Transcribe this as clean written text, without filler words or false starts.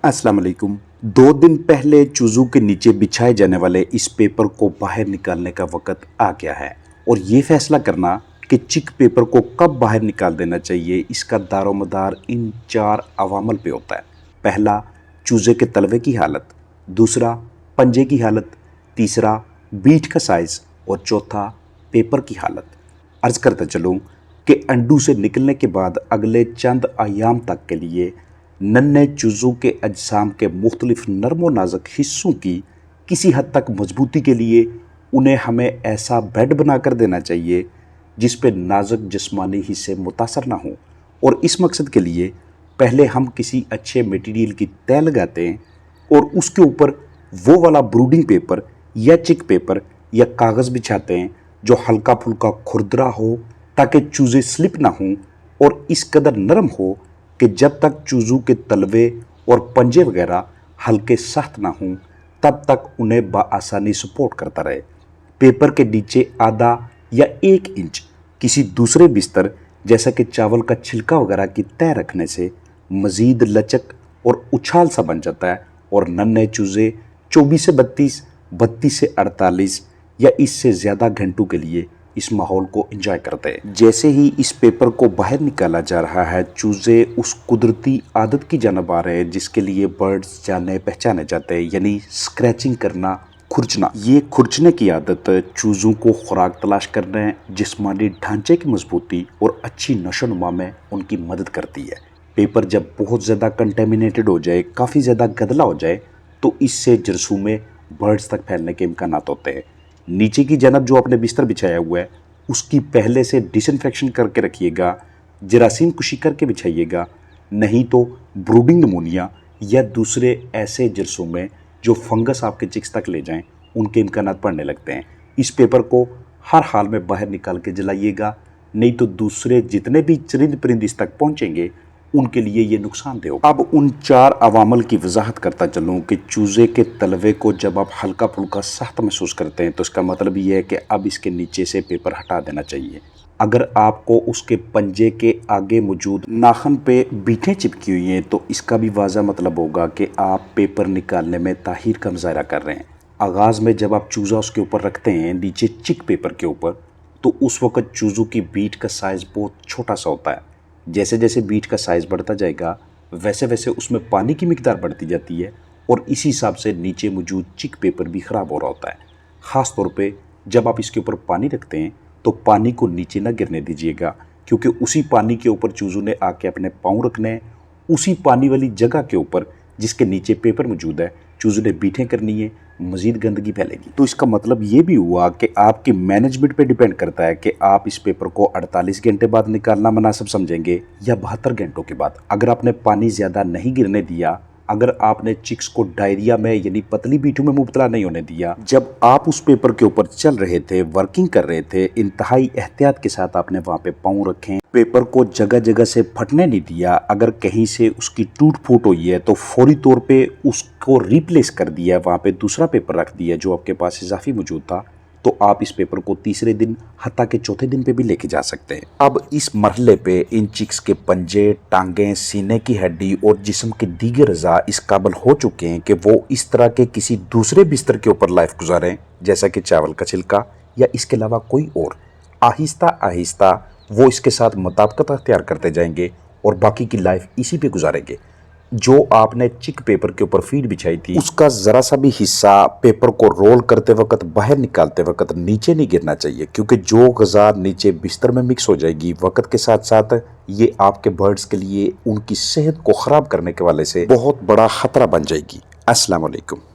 अस्सलाम वालेकुम। 2 दिन पहले चूज़ों के नीचे बिछाए जाने वाले इस पेपर को बाहर निकालने का वक़्त आ गया है और ये फैसला करना कि चिक पेपर को कब बाहर निकाल देना चाहिए, इसका दारोमदार इन 4 अवामल पे होता है। पहला, चूज़े के तलवे की हालत। दूसरा, पंजे की हालत। तीसरा, बीट का साइज़। और चौथा, पेपर की हालत। अर्ज़ करता चलूँ कि अंडू से निकलने के बाद अगले चंद अयाम तक के लिए नन्हे चूज़ों के अजसाम के मुख्तलिफ नरम व नाजुक हिस्सों की किसी हद तक मजबूती के लिए उन्हें हमें ऐसा बेड बना कर देना चाहिए जिस पे नाजुक जिस्मानी हिस्से मुतासर ना हों। और इस मकसद के लिए पहले हम किसी अच्छे मटेरियल की तय लगाते हैं और उसके ऊपर वो वाला ब्रूडिंग पेपर या चिक पेपर या कागज़ बिछाते हैं जो हल्का फुल्का खुरदरा हो ताकि चूज़े स्लिप ना हों और इस कदर नरम हो कि जब तक चूज़ों के तलवे और पंजे वगैरह हल्के सख्त ना हों तब तक उन्हें बआसानी सपोर्ट करता रहे। पेपर के नीचे आधा या 1 इंच किसी दूसरे बिस्तर जैसा कि चावल का छिलका वगैरह की तय रखने से मज़ीद लचक और उछाल सा बन जाता है और नन्हे चूज़े 24 से 32, 32 से 48 या इससे ज़्यादा घंटों के लिए इस माहौल को एंजॉय करते हैं। जैसे ही इस पेपर को बाहर निकाला जा रहा है, चूज़े उस कुदरती आदत की जानब आ रहे हैं जिसके लिए बर्ड्स जाने पहचाने जाते हैं, यानी स्क्रैचिंग करना, खुरचना। ये खुरचने की आदत चूज़ों को खुराक तलाश करने, जिस्मानी ढांचे की मजबूती और अच्छी नशोनुमा में उनकी मदद करती है। पेपर जब बहुत ज़्यादा कंटेमिनेटेड हो जाए, काफ़ी ज़्यादा गदला हो जाए, तो इससे जरसूमें बर्ड्स तक फैलने के इम्कान होते हैं। नीचे की जानब जो आपने बिस्तर बिछाया हुआ है उसकी पहले से डिसइंफेक्शन करके रखिएगा, जरासीम कुशी करके बिछाइएगा, नहीं तो ब्रूडिंग नमूनिया या दूसरे ऐसे जरसूमें जो फंगस आपके चिक्स तक ले जाएं उनके इम्कानात पड़ने लगते हैं। इस पेपर को हर हाल में बाहर निकाल के जलाइएगा, नहीं तो दूसरे जितने भी चरिंद परिंद इस तक पहुँचेंगे उनके लिए ये नुकसानदेह होगा। अब उन 4 अवामल की वजाहत करता चलूँ कि चूज़े के तलवे को जब आप हल्का फुल्का सख्त महसूस करते हैं तो इसका मतलब ये है कि अब इसके नीचे से पेपर हटा देना चाहिए। अगर आपको उसके पंजे के आगे मौजूद नाखन पे बीटें चिपकी हुई हैं तो इसका भी वाज़ा मतलब होगा कि आप पेपर निकालने में ताहीर का मुजाहरा कर रहे हैं। आगाज़ में जब आप चूज़ा उसके ऊपर रखते हैं नीचे चिक पेपर के ऊपर, तो उस वक़्त चूज़ों की बीट का साइज़ बहुत छोटा सा होता है। जैसे जैसे बीट का साइज़ बढ़ता जाएगा वैसे वैसे उसमें पानी की मिकदार बढ़ती जाती है और इसी हिसाब से नीचे मौजूद चिक पेपर भी ख़राब हो रहा होता है। ख़ास तौर पे जब आप इसके ऊपर पानी रखते हैं तो पानी को नीचे ना गिरने दीजिएगा, क्योंकि उसी पानी के ऊपर चूज़ों ने आके अपने पाँव रखने हैं। उसी पानी वाली जगह के ऊपर जिसके नीचे पेपर मौजूद है चूज़ों ने बीठें करनी है, मज़ीद गंदगी फैलेगी। तो इसका मतलब ये भी हुआ कि आपकी मैनेजमेंट पे डिपेंड करता है कि आप इस पेपर को 48 घंटे बाद निकालना मुनासिब समझेंगे या 72 घंटों के बाद। अगर आपने पानी ज़्यादा नहीं गिरने दिया, अगर आपने चिक्स को डायरिया में यानी पतली बीटू में मुब्तला नहीं होने दिया, जब आप उस पेपर के ऊपर चल रहे थे, वर्किंग कर रहे थे, इंतहाई एहतियात के साथ आपने वहाँ पे पाँव रखे, पेपर को जगह जगह से फटने नहीं दिया, अगर कहीं से उसकी टूट फूट हुई है तो फौरी तौर पे उसको रिप्लेस कर दिया, वहाँ पे दूसरा पेपर रख दिया जो आपके पास इजाफी मौजूद था, तो आप इस पेपर को तीसरे दिन हत्ता के चौथे दिन पे भी लेके जा सकते हैं। अब इस मरहले पे इन चिक्स के पंजे, टांगें, सीने की हड्डी और जिस्म के दीगर अज़ा इस काबिल हो चुके हैं कि वो इस तरह के किसी दूसरे बिस्तर के ऊपर लाइफ गुजारें जैसा कि चावल का छिलका या इसके अलावा कोई और। आहिस्ता आहिस्ता वो इसके साथ मुताबिकत अख्तियार करते जाएंगे और बाकी की लाइफ इसी पे गुजारेंगे। जो आपने चिक पेपर के ऊपर फीड बिछाई थी उसका ज़रा सा भी हिस्सा पेपर को रोल करते वक्त, बाहर निकालते वक्त नीचे नहीं गिरना चाहिए, क्योंकि जो ग़िज़ा नीचे बिस्तर में मिक्स हो जाएगी वक्त के साथ साथ ये आपके बर्ड्स के लिए उनकी सेहत को ख़राब करने के वाले से बहुत बड़ा ख़तरा बन जाएगी। अस्सलाम वालेकुम।